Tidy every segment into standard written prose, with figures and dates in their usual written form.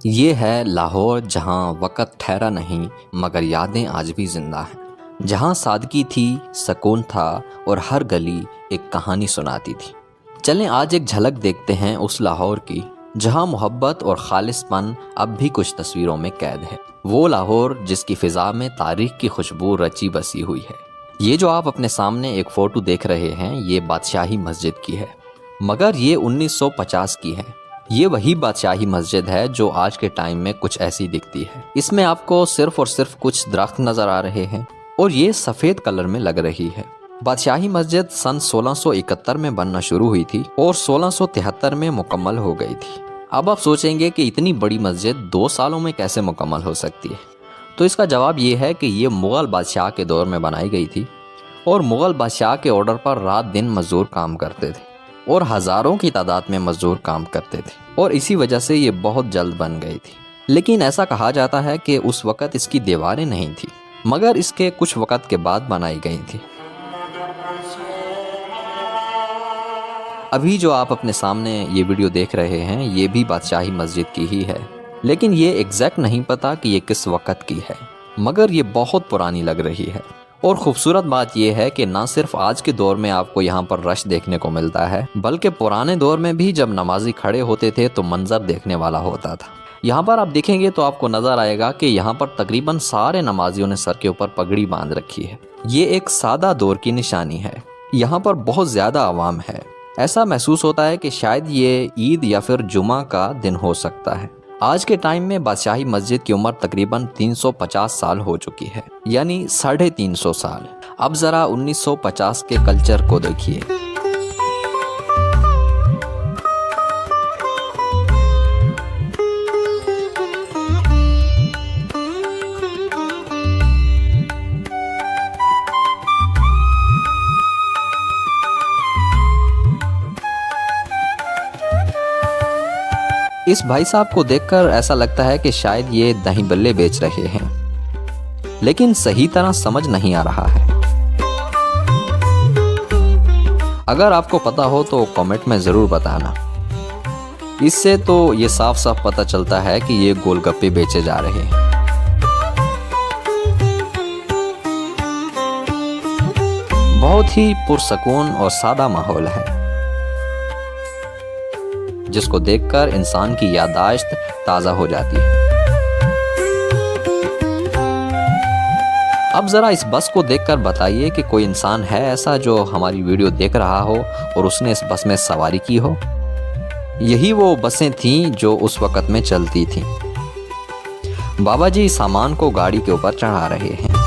ये है लाहौर जहाँ वक़्त ठहरा नहीं मगर यादें आज भी ज़िंदा हैं। जहाँ सादगी थी, सुकून था और हर गली एक कहानी सुनाती थी। चलें आज एक झलक देखते हैं उस लाहौर की जहाँ मोहब्बत और खालिसपन अब भी कुछ तस्वीरों में कैद है। वो लाहौर जिसकी फ़िज़ा में तारीख़ की खुशबू रची बसी हुई है। ये जो आप अपने सामने एक फ़ोटो देख रहे हैं ये बादशाही मस्जिद की है, मगर ये 1950 की है। ये वही बादशाही मस्जिद है जो आज के टाइम में कुछ ऐसी दिखती है। इसमें आपको सिर्फ और सिर्फ कुछ दरख्त नज़र आ रहे हैं और ये सफ़ेद कलर में लग रही है। बादशाही मस्जिद सन 1671 में बनना शुरू हुई थी और 1673 में मुकम्मल हो गई थी। अब आप सोचेंगे कि इतनी बड़ी मस्जिद 2 सालों में कैसे मुकम्मल हो सकती है, तो इसका जवाब ये है कि ये मुग़ल बादशाह के दौर में बनाई गई थी और मुग़ल बादशाह के ऑर्डर पर रात दिन मज़दूर काम करते थे और हज़ारों की तादाद में मज़दूर काम करते थे और इसी वजह से ये बहुत जल्द बन गई थी। लेकिन ऐसा कहा जाता है कि उस वक़्त इसकी दीवारें नहीं थी मगर इसके कुछ वक़्त के बाद बनाई गई थी। अभी जो आप अपने सामने ये वीडियो देख रहे हैं ये भी बादशाही मस्जिद की ही है, लेकिन ये एग्जैक्ट नहीं पता कि ये किस वक़्त की है, मगर ये बहुत पुरानी लग रही है। और ख़ूबसूरत बात यह है कि ना सिर्फ आज के दौर में आपको यहाँ पर रश देखने को मिलता है, बल्कि पुराने दौर में भी जब नमाजी खड़े होते थे तो मंजर देखने वाला होता था। यहाँ पर आप देखेंगे तो आपको नज़र आएगा कि यहाँ पर तकरीबन सारे नमाजियों ने सर के ऊपर पगड़ी बांध रखी है। ये एक सादा दौर की निशानी है। यहाँ पर बहुत ज़्यादा आवाम है। ऐसा महसूस होता है कि शायद ये ईद या फिर जुमा का दिन हो सकता है। आज के टाइम में बादशाही मस्जिद की उम्र तकरीबन 350 साल हो चुकी है, यानी 350 साल। अब ज़रा 1950 के कल्चर को देखिए। इस भाई साहब को देखकर ऐसा लगता है कि शायद ये दही बल्ले बेच रहे हैं, लेकिन सही तरह समझ नहीं आ रहा है। अगर आपको पता हो तो कमेंट में ज़रूर बताना। इससे तो ये साफ साफ पता चलता है कि ये गोलगप्पे बेचे जा रहे हैं। बहुत ही पुरसकून और सादा माहौल है जिसको देखकर इंसान की याददाश्त ताज़ा हो जाती है। अब ज़रा इस बस को देखकर बताइए कि कोई इंसान है ऐसा जो हमारी वीडियो देख रहा हो और उसने इस बस में सवारी की हो। यही वो बसें थीं जो उस वक़्त में चलती थीं। बाबा जी सामान को गाड़ी के ऊपर चढ़ा रहे हैं।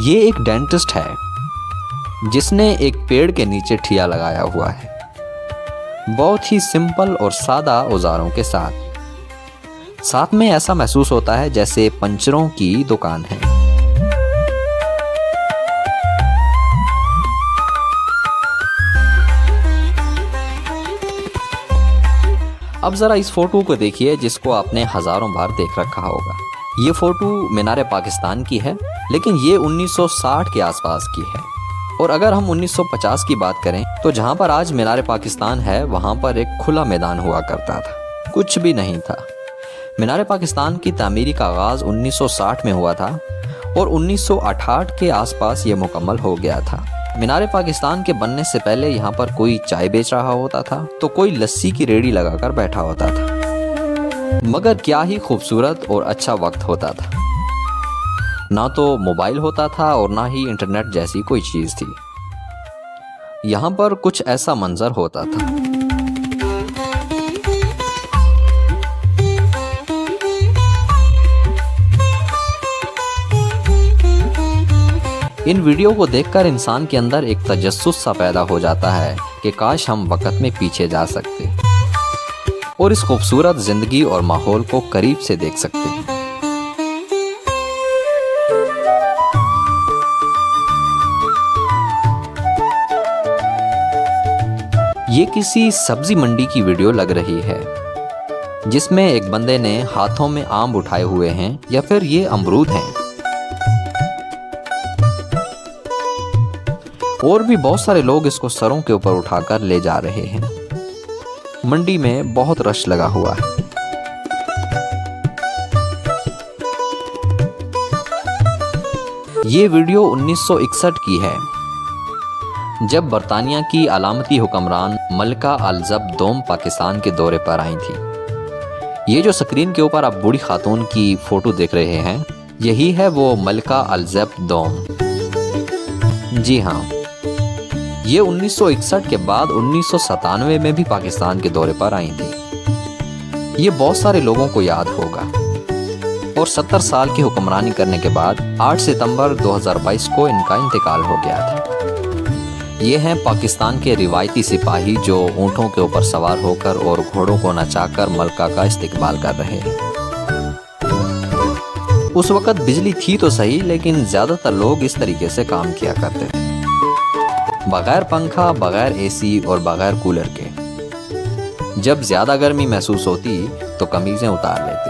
ये एक डेंटिस्ट है जिसने एक पेड़ के नीचे ठिया लगाया हुआ है, बहुत ही सिंपल और सादा औजारों के साथ में ऐसा महसूस होता है जैसे पंचरों की दुकान है। अब ज़रा इस फोटो को देखिए जिसको आपने हज़ारों बार देख रखा होगा। ये फ़ोटो मीनार पाकिस्तान की है, लेकिन ये 1960 के आसपास की है। और अगर हम 1950 की बात करें तो जहाँ पर आज मीनार पाकिस्तान है वहाँ पर एक खुला मैदान हुआ करता था, कुछ भी नहीं था। मीनार पाकिस्तान की तामीरी का आगाज़ 1960 में हुआ था और 1968 के आसपास ये मुकम्मल हो गया था। मीनार पाकिस्तान के बनने से पहले यहाँ पर कोई चाय बेच रहा होता था तो कोई लस्सी की रेडी लगाकर बैठा होता था। मगर क्या ही खूबसूरत और अच्छा वक्त होता था। ना तो मोबाइल होता था और ना ही इंटरनेट जैसी कोई चीज़ थी। यहाँ पर कुछ ऐसा मंजर होता था। इन वीडियो को देखकर इंसान के अंदर एक तजस्सुस सा पैदा हो जाता है कि काश हम वक़्त में पीछे जा सकते और इस खूबसूरत ज़िंदगी और माहौल को करीब से देख सकते हैं। ये किसी सब्जी मंडी की वीडियो लग रही है, जिसमें एक बंदे ने हाथों में आम उठाए हुए हैं, या फिर ये अमरूद हैं। और भी बहुत सारे लोग इसको सरों के ऊपर उठाकर ले जा रहे हैं। मंडी में बहुत रश लगा हुआ है। ये वीडियो 1961 की है, जब बरतानिया की अलामती हुक्मरान मलिका अल-ज़ब दोम पाकिस्तान के दौरे पर आई थी। ये जो स्क्रीन के ऊपर आप बूढ़ी खातून की फ़ोटो देख रहे हैं, यही है वो मलिका अल-ज़ब दोम। जी हाँ, ये 1961 के बाद 1997 में भी पाकिस्तान के दौरे पर आई थी। ये बहुत सारे लोगों को याद होगा। और 70 साल की हुक्मरानी करने के बाद 8 सितंबर 2022 को इनका इंतकाल हो गया था। ये हैं पाकिस्तान के रिवायती सिपाही जो ऊँटों के ऊपर सवार होकर और घोड़ों को नचाकर मलिका का इस्तकबाल कर रहे हैं। उस वक़्त बिजली थी तो सही, लेकिन ज़्यादातर लोग इस तरीके से काम किया करते थे, बगैर पंखा, बगैर एसी और बगैर कूलर के। जब ज़्यादा गर्मी महसूस होती तो कमीज़ें उतार लेते।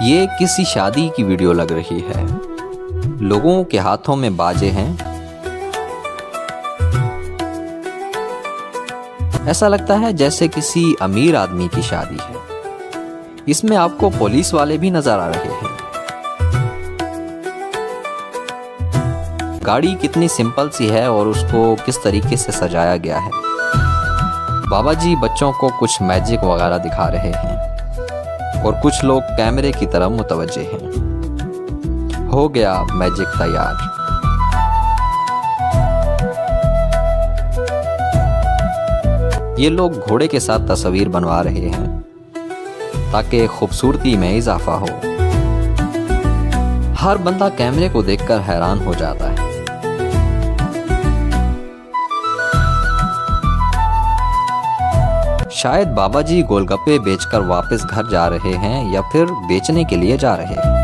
ये किसी शादी की वीडियो लग रही है। लोगों के हाथों में बाजे हैं। ऐसा लगता है जैसे किसी अमीर आदमी की शादी है। इसमें आपको पुलिस वाले भी नजर आ रहे हैं। गाड़ी कितनी सिंपल सी है और उसको किस तरीके से सजाया गया है। बाबा जी बच्चों को कुछ मैजिक वगैरह दिखा रहे हैं और कुछ लोग कैमरे की तरफ मुतवज्जे हैं। हो गया मैजिक तैयार। ये लोग घोड़े के साथ तस्वीर बनवा रहे हैं ताकि खूबसूरती में इजाफा हो। हर बंदा कैमरे को देखकर हैरान हो जाता है। शायद बाबा जी गोलगप्पे बेचकर वापस घर जा रहे हैं या फिर बेचने के लिए जा रहे हैं।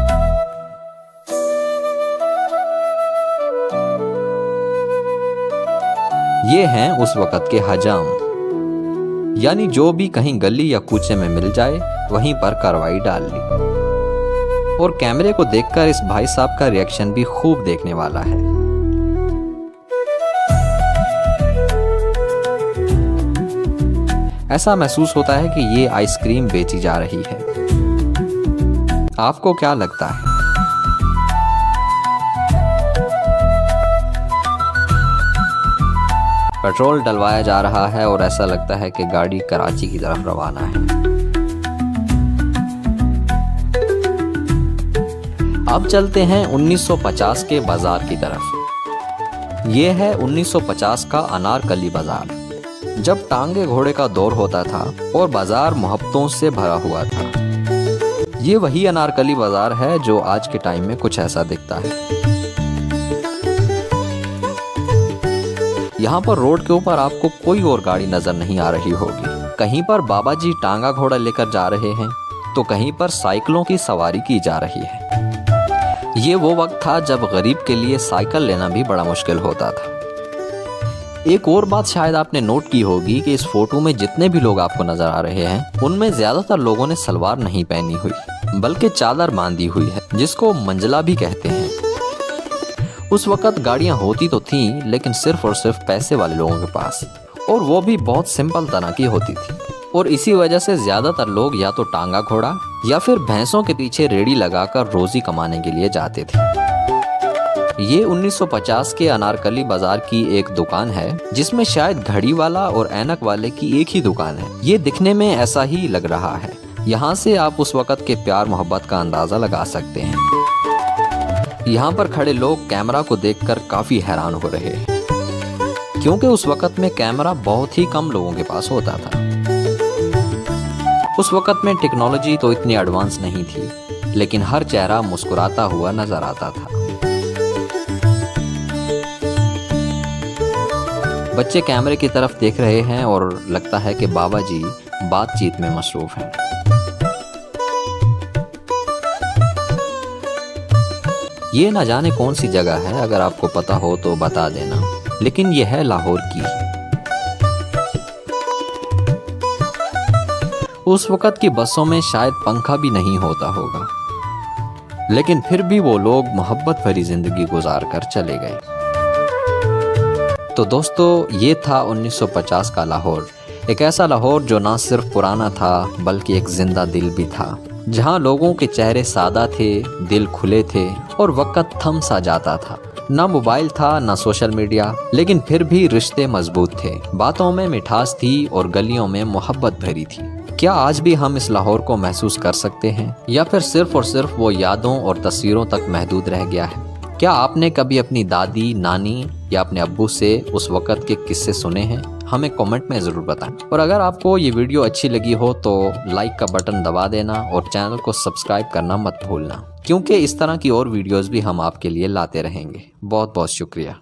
ये हैं उस वक़्त के हजाम, यानी जो भी कहीं गली या कूचे में मिल जाए वहीं पर कार्रवाई डाल ली। और कैमरे को देखकर इस भाई साहब का रिएक्शन भी खूब देखने वाला है। ऐसा महसूस होता है कि ये आइसक्रीम बेची जा रही है। आपको क्या लगता है? पेट्रोल डलवाया जा रहा है और ऐसा लगता है कि गाड़ी कराची की तरफ रवाना है। अब चलते हैं 1950 के बाजार की तरफ। ये है 1950 का अनारकली बाजार, जब टांगे घोड़े का दौर होता था और बाजार मोहब्बतों से भरा हुआ था। ये वही अनारकली बाजार है जो आज के टाइम में कुछ ऐसा दिखता है। यहाँ पर रोड के ऊपर आपको कोई और गाड़ी नजर नहीं आ रही होगी। कहीं पर बाबा जी टांगा घोड़ा लेकर जा रहे हैं तो कहीं पर साइकिलों की सवारी की जा रही है। ये वो वक्त था जब गरीब के लिए साइकिल लेना भी बड़ा मुश्किल होता था। एक और बात शायद आपने नोट की होगी कि इस फोटो में जितने भी लोग आपको नजर आ रहे हैं उनमें ज्यादातर लोगों ने सलवार नहीं पहनी हुई, बल्कि चादर बांधी हुई है, जिसको मंजला भी कहते हैं। उस वक्त गाड़ियां होती तो थीं, लेकिन सिर्फ और सिर्फ पैसे वाले लोगों के पास, और वो भी बहुत सिंपल तरह की होती थी। और इसी वजह से ज्यादातर लोग या तो टांगा घोड़ा या फिर भैंसों के पीछे रेडी लगाकर रोजी कमाने के लिए जाते थे। ये 1950 के अनारकली बाजार की एक दुकान है, जिसमें शायद घड़ी वाला और ऐनक वाले की एक ही दुकान है। ये दिखने में ऐसा ही लग रहा है। यहाँ से आप उस वक्त के प्यार मोहब्बत का अंदाजा लगा सकते हैं। यहाँ पर खड़े लोग कैमरा को देखकर काफी हैरान हो रहे हैं, क्योंकि उस वक्त में कैमरा बहुत ही कम लोगों के पास होता था। उस वक्त में टेक्नोलॉजी तो इतनी एडवांस नहीं थी, लेकिन हर चेहरा मुस्कुराता हुआ नजर आता था। बच्चे कैमरे की तरफ देख रहे हैं और लगता है कि बाबा जी बातचीत में मसरूफ हैं। ये ना जाने कौन सी जगह है, अगर आपको पता हो तो बता देना। लेकिन यह है लाहौर की। उस वक़्त की बसों में शायद पंखा भी नहीं होता होगा, लेकिन फिर भी वो लोग मोहब्बत भरी ज़िंदगी गुजार कर चले गए। तो दोस्तों, ये था 1950 का लाहौर। एक ऐसा लाहौर जो ना सिर्फ पुराना था बल्कि एक जिंदा दिल भी था, जहाँ लोगों के चेहरे सादा थे, दिल खुले थे और वक़्त थम सा जाता था। ना मोबाइल था ना सोशल मीडिया, लेकिन फिर भी रिश्ते मजबूत थे, बातों में मिठास थी और गलियों में मोहब्बत भरी थी। क्या आज भी हम इस लाहौर को महसूस कर सकते हैं, या फिर सिर्फ और सिर्फ वो यादों और तस्वीरों तक महदूद रह गया है? क्या आपने कभी अपनी दादी, नानी या अपने अब्बू से उस वक़्त के किस्से सुने हैं? हमें कमेंट में ज़रूर बताएं। और अगर आपको ये वीडियो अच्छी लगी हो तो लाइक का बटन दबा देना और चैनल को सब्सक्राइब करना मत भूलना, क्योंकि इस तरह की और वीडियोस भी हम आपके लिए लाते रहेंगे। बहुत बहुत शुक्रिया।